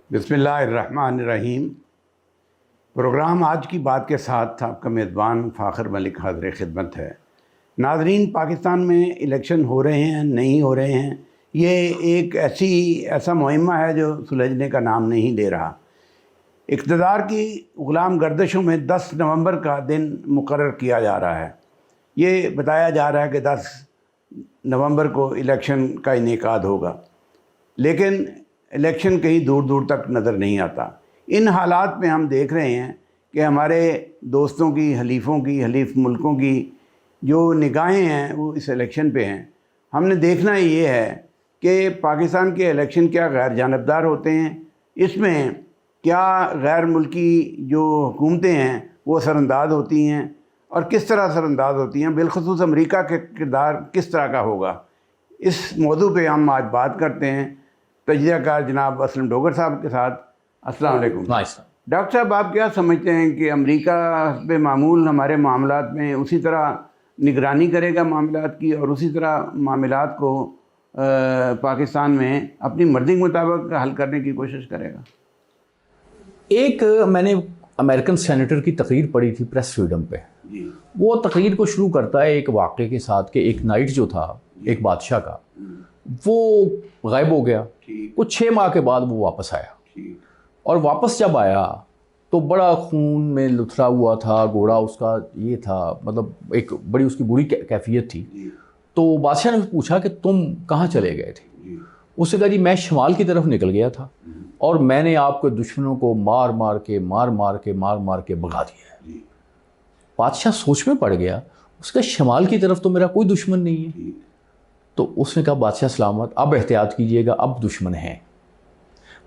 بسم اللہ الرحمن الرحیم۔ پروگرام آج کی بات کے ساتھ آپ کا میزبان فاخر ملک حاضر خدمت ہے۔ ناظرین، پاکستان میں الیکشن ہو رہے ہیں، نہیں ہو رہے ہیں، یہ ایک ایسا معمہ ہے جو سلجھنے کا نام نہیں لے رہا۔ اقتدار کی غلام گردشوں میں 10 نومبر کا دن مقرر کیا جا رہا ہے۔ یہ بتایا جا رہا ہے کہ 10 نومبر کو الیکشن کا انعقاد ہوگا، لیکن الیکشن کہیں دور دور تک نظر نہیں آتا۔ ان حالات میں ہم دیکھ رہے ہیں کہ ہمارے دوستوں کی، حلیفوں کی، حلیف ملکوں کی جو نگاہیں ہیں وہ اس الیکشن پہ ہیں۔ ہم نے دیکھنا یہ ہے کہ پاکستان کے الیکشن کیا غیر جانبدار ہوتے ہیں، اس میں کیا غیر ملکی جو حکومتیں ہیں وہ اثر انداز ہوتی ہیں اور کس طرح اثر انداز ہوتی ہیں، بالخصوص امریکہ کا کردار کس طرح کا ہوگا۔ اس موضوع پہ ہم آج بات کرتے ہیں تجزیہ کار جناب اسلم ڈوگر صاحب کے ساتھ۔ السلام علیکم ڈاکٹر صاحب، آپ کیا سمجھتے ہیں کہ امریکہ پہ معمول ہمارے معاملات میں اسی طرح نگرانی کرے گا معاملات کی، اور اسی طرح معاملات کو پاکستان میں اپنی مرضی کے مطابق حل کرنے کی کوشش کرے گا؟ ایک میں نے امریکن سینیٹر کی تقریر پڑھی تھی پریس فریڈم پہ۔ وہ تقریر کو شروع کرتا ہے ایک واقعے کے ساتھ کہ ایک نائٹ جو تھا ایک بادشاہ کا، وہ غائب ہو گیا۔ کچھ 6 ماہ کے بعد وہ واپس آیا، اور واپس جب آیا تو بڑا خون میں لتھڑا ہوا تھا، گھوڑا اس کا یہ تھا، مطلب ایک بڑی اس کی بری کیفیت تھی۔ تو بادشاہ نے پوچھا کہ تم کہاں چلے گئے تھے؟ اس نے کہا جی میں شمال کی طرف نکل گیا تھا، اور میں نے آپ کے دشمنوں کو مار مار کے بھگا دیا ہے۔ بادشاہ سوچ میں پڑ گیا، اس کا شمال کی طرف تو میرا کوئی دشمن نہیں ہے۔ تو اس نے کہا بادشاہ سلامت، اب احتیاط کیجئے گا، اب دشمن ہیں۔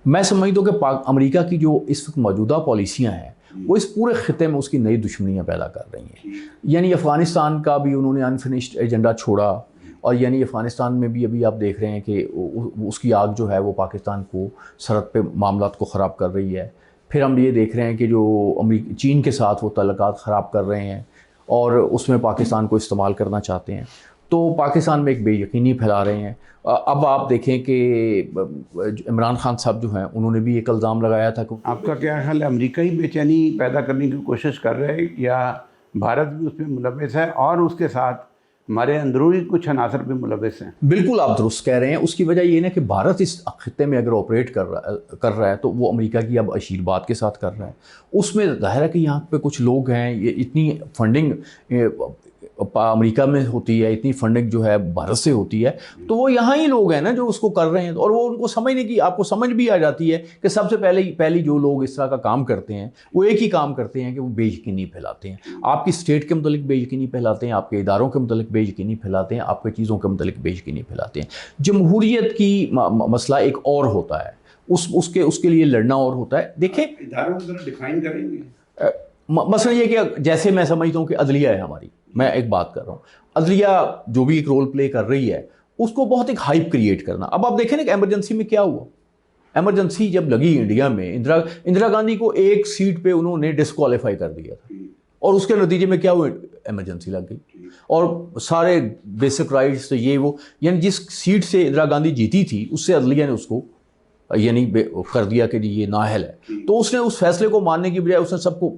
میں سمجھتا ہوں کہ امریکہ کی جو اس وقت موجودہ پالیسیاں ہیں وہ اس پورے خطے میں اس کی نئی دشمنیاں پیدا کر رہی ہیں۔ یعنی افغانستان کا بھی انہوں نے انفنشڈ ایجنڈا چھوڑا، اور یعنی افغانستان میں بھی ابھی آپ دیکھ رہے ہیں کہ اس کی آگ جو ہے وہ پاکستان کو سرحد پہ معاملات کو خراب کر رہی ہے۔ پھر ہم یہ دیکھ رہے ہیں کہ جو چین کے ساتھ وہ تعلقات خراب کر رہے ہیں، اور اس میں پاکستان کو استعمال کرنا چاہتے ہیں، تو پاکستان میں ایک بے یقینی پھیلا رہے ہیں۔ اب آپ دیکھیں کہ عمران خان صاحب جو ہیں انہوں نے بھی ایک الزام لگایا تھا کہ آپ کا کیا خیال ہے، امریکہ ہی بے چینی پیدا کرنے کی کوشش کر رہے ہیں یا بھارت بھی اس میں ملوث ہے، اور اس کے ساتھ ہمارے اندرونی کچھ عناصر بھی ملوث ہیں؟ بالکل آپ درست کہہ رہے ہیں۔ اس کی وجہ یہ ہے کہ بھارت اس خطے میں اگر آپریٹ کر رہا ہے تو وہ امریکہ کی اب اشیر بات کے ساتھ کر رہا ہے۔ اس میں ظاہر ہے کہ یہاں پہ کچھ لوگ ہیں، یہ اتنی فنڈنگ امریکہ میں ہوتی ہے، اتنی فنڈنگ جو ہے بھارت سے ہوتی ہے، تو وہ یہاں ہی لوگ ہیں نا جو اس کو کر رہے ہیں، اور وہ ان کو سمجھنے کی آپ کو سمجھ بھی آ جاتی ہے کہ سب سے پہلی جو لوگ اس طرح کا کام کرتے ہیں وہ ایک ہی کام کرتے ہیں کہ وہ بے یقینی پھیلاتے ہیں۔ آپ کی اسٹیٹ کے متعلق بے یقینی پھیلاتے ہیں، آپ کے اداروں کے متعلق بے یقینی پھیلاتے ہیں، آپ کے چیزوں کے متعلق بے یقینی پھیلاتے ہیں۔ جمہوریت کی مسئلہ ایک اور ہوتا ہے، اس کے لیے لڑنا اور ہوتا ہے۔ دیکھیں اداروں کو ذرا ڈیفائن کریں گے؟ مثلا یہ کہ جیسے میں سمجھتا ہوں کہ عدلیہ ہے ہماری، میں ایک بات کر رہا ہوں، عدلیہ جو بھی ایک رول پلے کر رہی ہے اس کو بہت ایک ہائپ کریٹ کرنا۔ اب آپ دیکھیں نا کہ ایمرجنسی میں کیا ہوا۔ ایمرجنسی جب لگی انڈیا میں، اندرا گاندھی کو ایک سیٹ پہ انہوں نے ڈسکوالیفائی کر دیا تھا، اور اس کے نتیجے میں کیا ہوا، ایمرجنسی لگ گئی، اور سارے بیسک رائٹس یہ وہ، یعنی جس سیٹ سے اندرا گاندھی جیتی تھی اس سے عدلیہ نے اس کو یعنی کر دیا کہ یہ نااہل ہے۔ تو اس نے اس فیصلے کو ماننے کی بجائے اس نے سب کو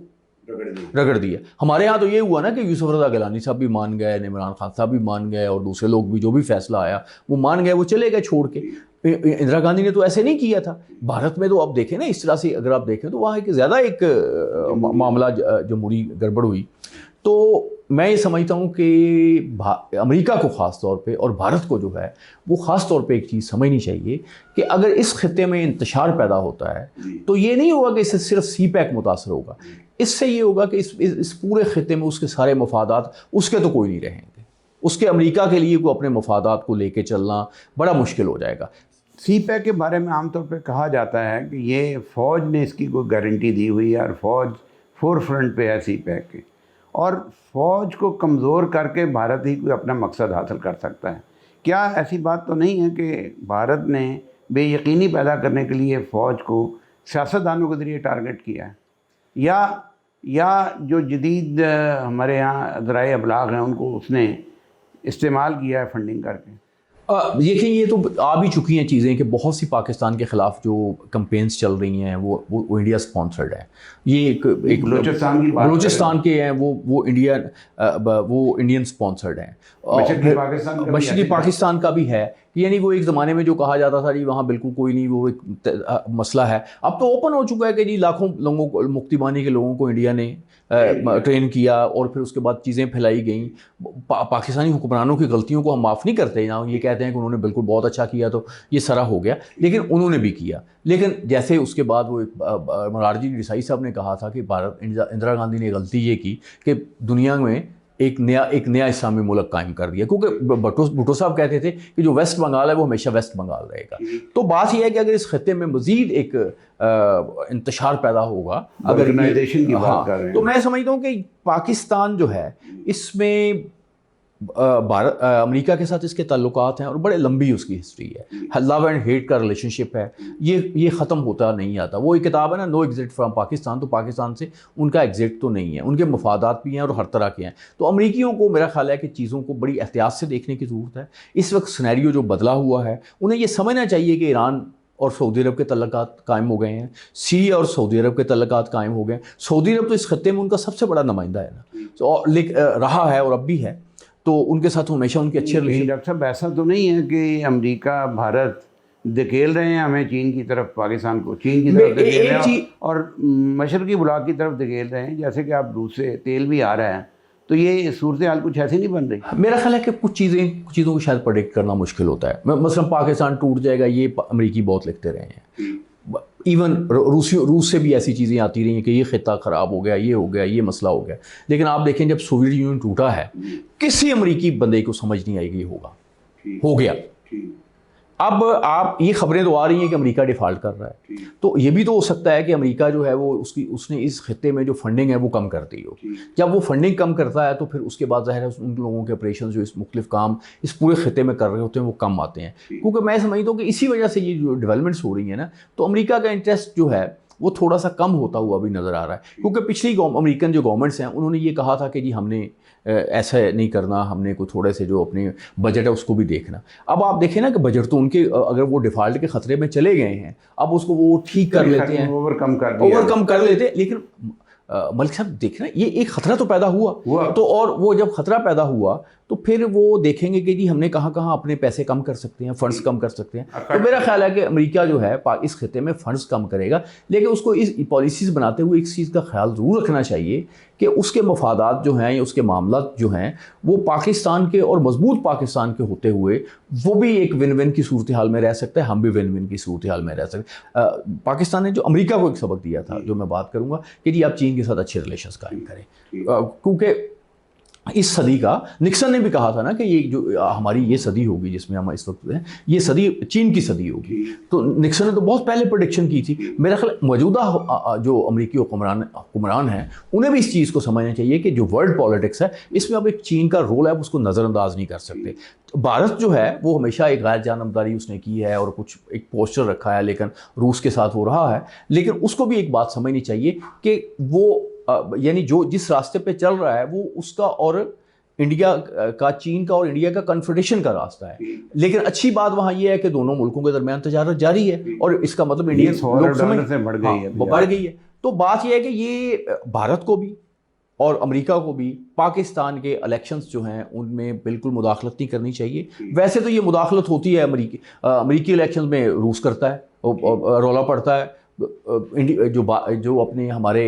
رگڑ دیا۔ ہمارے ہاں تو یہ ہوا نا کہ یوسف رضا گیلانی صاحب بھی مان گئے، عمران خان صاحب بھی مان گئے، اور دوسرے لوگ بھی جو بھی فیصلہ آیا وہ مان گئے، وہ چلے گئے چھوڑ کے۔ اندرا گاندھی نے تو ایسے نہیں کیا تھا۔ بھارت میں تو آپ دیکھیں نا، اس طرح سے اگر آپ دیکھیں تو وہاں ایک زیادہ ایک معاملہ جمہوری گڑبڑ ہوئی۔ تو میں یہ سمجھتا ہوں کہ امریکہ کو خاص طور پہ اور بھارت کو جو ہے وہ خاص طور پہ ایک چیز سمجھنی چاہیے کہ اگر اس خطے میں انتشار پیدا ہوتا ہے تو یہ نہیں ہوگا کہ اس سے صرف سی پیک متاثر ہوگا، اس سے یہ ہوگا کہ اس پورے خطے میں اس کے سارے مفادات اس کے تو کوئی نہیں رہیں گے۔ اس کے امریکہ کے لیے کوئی اپنے مفادات کو لے کے چلنا بڑا مشکل ہو جائے گا۔ سی پیک کے بارے میں عام طور پہ کہا جاتا ہے کہ یہ فوج نے اس کی کوئی گارنٹی دی ہوئی ہے، اور فوج فور فرنٹ پہ ہے سی پیک کے، اور فوج کو کمزور کر کے بھارت ہی کوئی اپنا مقصد حاصل کر سکتا ہے۔ کیا ایسی بات تو نہیں ہے کہ بھارت نے بے یقینی پیدا کرنے کے لیے فوج کو سیاستدانوں کے ذریعے ٹارگٹ کیا ہے، یا جو جدید ہمارے ہاں ذرائع ابلاغ ہیں ان کو اس نے استعمال کیا ہے فنڈنگ کر کے؟ دیکھیں یہ تو آ بھی چکی ہیں چیزیں کہ بہت سی پاکستان کے خلاف جو کمپینز چل رہی ہیں وہ انڈیا سپانسرڈ ہیں. یہ ایک بلوچستان کے ہیں وہ انڈین سپانسرڈ ہیں. مشرقی پاکستان کا بھی ہے. یعنی وہ ایک زمانے میں جو کہا جاتا تھا جی وہاں بالکل کوئی نہیں, وہ ایک مسئلہ ہے. اب تو اوپن ہو چکا ہے کہ جی لاکھوں لوگوں کو, مکتی بانی کے لوگوں کو انڈیا نے ٹرین کیا, اور پھر اس کے بعد چیزیں پھیلائی گئیں. پاکستانی حکمرانوں کی غلطیوں کو ہم معاف نہیں کرتے نا, یہ کہتے ہیں کہ انہوں نے بالکل بہت اچھا کیا تو یہ سرا ہو گیا, لیکن انہوں نے بھی کیا. لیکن جیسے اس کے بعد وہ مرارجی دیسائی صاحب نے کہا تھا کہ اندرا گاندھی نے غلطی یہ کی کہ دنیا میں ایک نیا اسلامی ملک قائم کر دیا, کیونکہ بھٹو صاحب کہتے تھے کہ جو ویسٹ بنگال ہے وہ ہمیشہ ویسٹ بنگال رہے گا. تو بات یہ ہے کہ اگر اس خطے میں مزید ایک انتشار پیدا ہوگا, اگر تو میں سمجھتا ہوں کہ پاکستان جو ہے اس میں امریکہ کے ساتھ اس کے تعلقات ہیں اور بڑے لمبی اس کی ہسٹری ہے. لو اینڈ ہیٹ کا ریلیشن شپ ہے, یہ ختم ہوتا نہیں آتا. وہ ایک کتاب ہے نا, نو ایگزٹ فرام پاکستان, تو پاکستان سے ان کا ایگزٹ تو نہیں ہے, ان کے مفادات بھی ہیں اور ہر طرح کے ہیں. تو امریکیوں کو میرا خیال ہے کہ چیزوں کو بڑی احتیاط سے دیکھنے کی ضرورت ہے. اس وقت سینیریو جو بدلا ہوا ہے, انہیں یہ سمجھنا چاہیے کہ ایران اور سعودی عرب کے تعلقات قائم ہو گئے ہیں, سیریا اور سعودی عرب کے تعلقات قائم ہو گئے ہیں. سعودی عرب تو اس خطے میں ان کا سب سے بڑا نمائندہ ہے نا, رہا ہے اور اب بھی ہے, تو ان کے ساتھ ہمیشہ ان کے اچھے ریلیشن. ڈاکٹر صاحب ایسا تو نہیں ہے کہ امریکہ بھارت دھکیل رہے ہیں ہمیں چین کی طرف, پاکستان کو چین کی طرف دھکیل رہے ہیں اور مشرقی بلاک کی طرف دھکیل رہے ہیں, جیسے کہ آپ روس سے تیل بھی آ رہا ہے, تو یہ صورتحال کچھ ایسی نہیں بن رہی؟ میرا خیال ہے کہ کچھ چیزوں کو شاید پریڈکٹ کرنا مشکل ہوتا ہے. مثلا پاکستان ٹوٹ جائے گا, یہ امریکی بہت لکھتے رہے ہیں. ایون روس سے بھی ایسی چیزیں آتی رہی ہیں کہ یہ خطہ خراب ہو گیا, یہ ہو گیا, یہ مسئلہ ہو گیا. لیکن آپ دیکھیں جب سوویت یونین ٹوٹا ہے, کسی امریکی بندے کو سمجھ نہیں آئی کہ یہ ہو گیا. اب آپ یہ خبریں تو آ رہی ہیں کہ امریکہ ڈیفالٹ کر رہا ہے, تو یہ بھی تو ہو سکتا ہے کہ امریکہ جو ہے وہ اس نے اس خطے میں جو فنڈنگ ہے وہ کم کر دی ہو. جب وہ فنڈنگ کم کرتا ہے تو پھر اس کے بعد ظاہر ہے ان لوگوں کے آپریشن جو اس مختلف کام اس پورے خطے میں کر رہے ہوتے ہیں وہ کم آتے ہیں. کیونکہ میں سمجھتا ہوں کہ اسی وجہ سے یہ جو ڈیولپمنٹس ہو رہی ہیں نا, تو امریکہ کا انٹرسٹ جو ہے وہ تھوڑا سا کم ہوتا ہوا بھی نظر آ رہا ہے. کیونکہ پچھلی امریکن جو گورنمنٹس ہیں انہوں نے یہ کہا تھا کہ جی ہم نے ایسا نہیں کرنا, ہم نے کوئی تھوڑے سے جو اپنے بجٹ ہے اس کو بھی دیکھنا. اب آپ دیکھیں نا کہ بجٹ تو ان کے اگر وہ ڈیفالٹ کے خطرے میں چلے گئے ہیں, اب اس کو وہ ٹھیک کر لیتے ہیں, اوور کم کر لیتے ہیں. لیکن ملک صاحب دیکھنا یہ ایک خطرہ تو پیدا ہوا تو, اور وہ جب خطرہ پیدا ہوا تو پھر وہ دیکھیں گے کہ جی ہم نے کہاں کہاں اپنے پیسے کم کر سکتے ہیں, فنڈز کم کر سکتے ہیں. تو میرا خیال ہے کہ امریکہ جو ہے اس خطے میں فنڈز کم کرے گا, لیکن اس کو اس پالیسیز بناتے ہوئے ایک چیز کا خیال ضرور رکھنا چاہیے کہ اس کے مفادات جو ہیں یا اس کے معاملات جو ہیں وہ پاکستان کے اور مضبوط پاکستان کے ہوتے ہوئے وہ بھی ایک ون ون کی صورتحال میں رہ سکتا ہے, ہم بھی ون ون کی صورتحال میں رہ سکتے ہیں. پاکستان نے جو امریکہ کو ایک سبق دیا تھا, جو میں بات کروں گا کہ جی آپ چین کے ساتھ اچھے ریلیشنز قائم کریں, کیونکہ اس صدی کا نکسن نے بھی کہا تھا نا کہ یہ جو ہماری یہ صدی ہوگی جس میں ہم اس وقت ہیں, یہ صدی چین کی صدی ہوگی. تو نکسن نے تو بہت پہلے پریڈکشن کی تھی. میرا خیال موجودہ جو امریکی حکمران ہیں انہیں بھی اس چیز کو سمجھنا چاہیے کہ جو ورلڈ پالیٹکس ہے اس میں اب ایک چین کا رول ہے, اس کو نظر انداز نہیں کر سکتے. بھارت جو ہے وہ ہمیشہ ایک غیر جانبداری اس نے کی ہے اور کچھ ایک پوسچر رکھا ہے, لیکن روس کے ساتھ ہو رہا ہے. لیکن اس کو بھی ایک بات سمجھنی چاہیے کہ وہ یعنی جو جس راستے پہ چل رہا ہے وہ اس کا اور انڈیا کا, چین کا اور انڈیا کا کنفیڈریشن کا راستہ ہے. لیکن اچھی بات وہاں یہ ہے کہ دونوں ملکوں کے درمیان تجارت جاری ہے, اور اس کا مطلب انڈیا بڑھ گئی ہے. تو بات یہ ہے کہ یہ بھارت کو بھی اور امریکہ کو بھی پاکستان کے الیکشنز جو ہیں ان میں بالکل مداخلت نہیں کرنی چاہیے. ویسے تو یہ مداخلت ہوتی ہے, امریکی الیکشنز میں روس کرتا ہے, رولا پڑتا ہے. جو اپنے ہمارے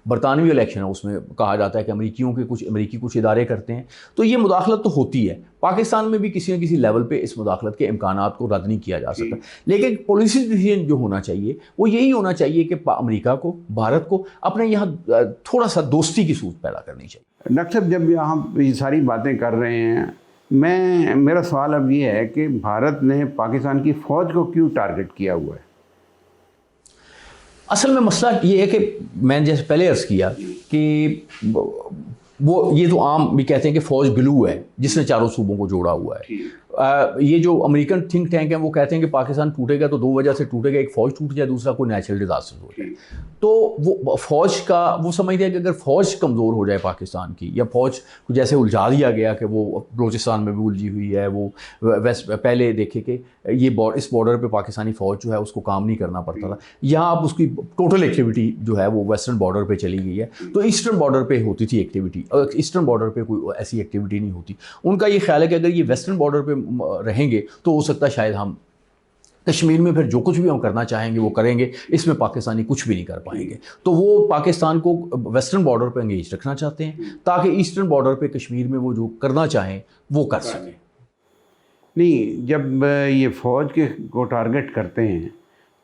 برطانوی الیکشن ہے اس میں کہا جاتا ہے کہ امریکی کچھ ادارے کرتے ہیں. تو یہ مداخلت تو ہوتی ہے. پاکستان میں بھی کسی نہ کسی لیول پہ اس مداخلت کے امکانات کو رد نہیں کیا جا سکتا. لیکن پالیسی ڈیسیژن جو ہونا چاہیے وہ یہی ہونا چاہیے کہ امریکہ کو, بھارت کو اپنے یہاں تھوڑا سا دوستی کی صورت پیدا کرنی چاہیے. ڈاکٹر صاحب جب یہاں یہ ساری باتیں کر رہے ہیں, میرا سوال اب یہ ہے کہ بھارت نے پاکستان کی فوج کو کیوں ٹارگٹ کیا ہوا ہے؟ اصل میں مسئلہ یہ ہے کہ میں نے جیسے پہلے عرض کیا کہ وہ یہ تو عام بھی کہتے ہیں کہ فوج گلو ہے جس نے چاروں صوبوں کو جوڑا ہوا ہے. یہ جو امریکن تھنک ٹینک ہیں وہ کہتے ہیں کہ پاکستان ٹوٹے گا تو دو وجہ سے ٹوٹے گا، ایک فوج ٹوٹ جائے، دوسرا کوئی نیچرل ڈیزاسٹر ہو جائے. تو وہ فوج کا وہ سمجھتے ہیں کہ اگر فوج کمزور ہو جائے پاکستان کی، یا فوج کو جیسے الجھا دیا گیا کہ وہ بلوچستان میں بھی الجھی ہوئی ہے، وہ ویسٹ پہلے دیکھے کہ یہ اس بارڈر پہ پاکستانی فوج جو ہے اس کو کام نہیں کرنا پڑتا تھا، یہاں اب اس کی ٹوٹل ایکٹیویٹی جو ہے وہ ویسٹرن بارڈر پہ چلی گئی ہے. تو ایسٹرن بارڈر پہ ہوتی تھی ایکٹیویٹی، ایسٹرن بارڈر پہ کوئی ایسی ایکٹیویٹی نہیں ہوتی. ان کا یہ خیال ہے کہ اگر یہ ویسٹرن بارڈر پہ رہیں گے تو ہو سکتا ہے شاید ہم کشمیر میں پھر جو کچھ بھی ہم کرنا چاہیں گے وہ کریں گے، اس میں پاکستانی کچھ بھی نہیں کر پائیں گے. تو وہ پاکستان کو ویسٹرن بارڈر پہ انگیج رکھنا چاہتے ہیں تاکہ ایسٹرن بارڈر پہ کشمیر میں وہ جو کرنا چاہیں وہ کر سکیں. نہیں، جب یہ فوج کو ٹارگٹ کرتے ہیں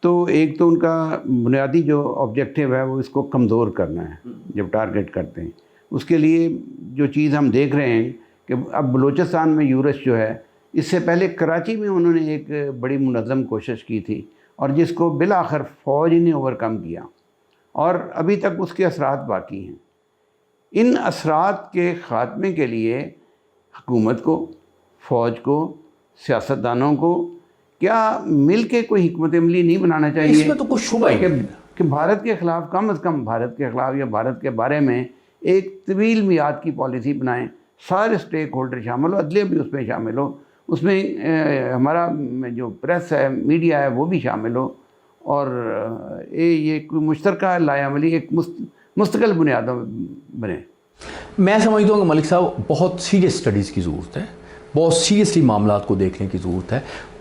تو ایک تو ان کا بنیادی جو آبجیکٹیو ہے وہ اس کو کمزور کرنا ہے. جب ٹارگٹ کرتے ہیں اس کے لیے جو چیز ہم دیکھ رہے ہیں کہ اب بلوچستان میں یورش جو ہے، اس سے پہلے کراچی میں انہوں نے ایک بڑی منظم کوشش کی تھی اور جس کو بالآخر فوج نے اوور کم کیا، اور ابھی تک اس کے اثرات باقی ہیں. ان اثرات کے خاتمے کے لیے حکومت کو، فوج کو، سیاستدانوں کو کیا مل کے کوئی حکمت عملی نہیں بنانا چاہیے؟ اس میں تو کچھ شبہ ہے کہ بھارت کے خلاف، کم از کم بھارت کے خلاف یا بھارت کے بارے میں ایک طویل میعاد کی پالیسی بنائیں، سارے سٹیک ہولڈر شامل ہو، عدلیہ بھی اس میں شامل ہو، اس میں ہمارا جو پریس ہے، میڈیا ہے، وہ بھی شامل ہو، اور یہ کوئی مشترکہ لائحہ عملی ایک مستقل بنیادوں بنے. میں سمجھتا ہوں کہ ملک صاحب بہت سیریس سٹڈیز کی ضرورت ہے، بہت سیریسلی معاملات کو دیکھنے کی ضرورت ہے.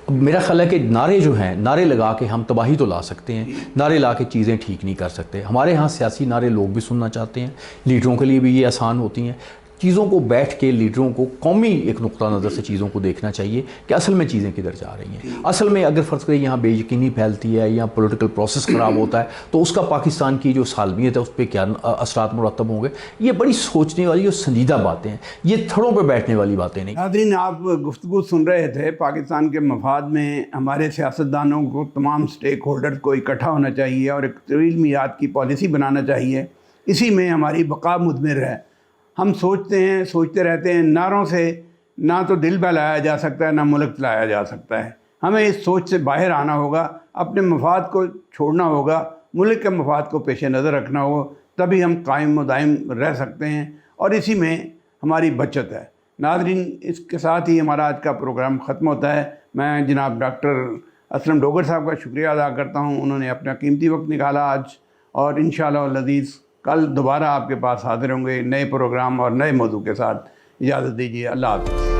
میرا خیال ہے کہ نعرے جو ہیں، نعرے لگا کے ہم تباہی تو لا سکتے ہیں، نعرے لا کے چیزیں ٹھیک نہیں کر سکتے. ہمارے ہاں سیاسی نعرے لوگ بھی سننا چاہتے ہیں، لیڈروں کے لیے بھی یہ آسان ہوتی ہیں. چیزوں کو بیٹھ کے لیڈروں کو قومی ایک نقطہ نظر سے چیزوں کو دیکھنا چاہیے کہ اصل میں چیزیں کدھر جا رہی ہیں. اصل میں اگر فرض کریں یہاں بے یقینی پھیلتی ہے یا پولیٹیکل پروسیس خراب ہوتا ہے تو اس کا پاکستان کی جو سالمیت ہے اس پہ کیا اثرات مرتب ہوں گے. یہ بڑی سوچنے والی اور سنجیدہ باتیں ہیں، یہ تھڑوں پہ بیٹھنے والی باتیں نہیں. ناظرین، آپ گفتگو سن رہے تھے. پاکستان کے مفاد میں ہمارے سیاستدانوں کو، تمام سٹیک ہولڈر کو اکٹھا ہونا چاہیے اور ایک طویل میعاد کی پالیسی بنانا چاہیے. اسی میں ہماری بقا مضمر ہے. ہم سوچتے رہتے ہیں، نعروں سے نہ تو دل بہلایا جا سکتا ہے، نہ ملک چلایا جا سکتا ہے. ہمیں اس سوچ سے باہر آنا ہوگا، اپنے مفاد کو چھوڑنا ہوگا، ملک کے مفاد کو پیش نظر رکھنا ہوگا، تبھی ہم قائم و دائم رہ سکتے ہیں، اور اسی میں ہماری بچت ہے. ناظرین، اس کے ساتھ ہی ہمارا آج کا پروگرام ختم ہوتا ہے. میں جناب ڈاکٹر اسلم ڈوگر صاحب کا شکریہ ادا کرتا ہوں، انہوں نے اپنا قیمتی وقت نکالا آج، اور انشاءاللہ العزیز کل دوبارہ آپ کے پاس حاضر ہوں گے نئے پروگرام اور نئے موضوع کے ساتھ. اجازت دیجیے، اللہ حافظ.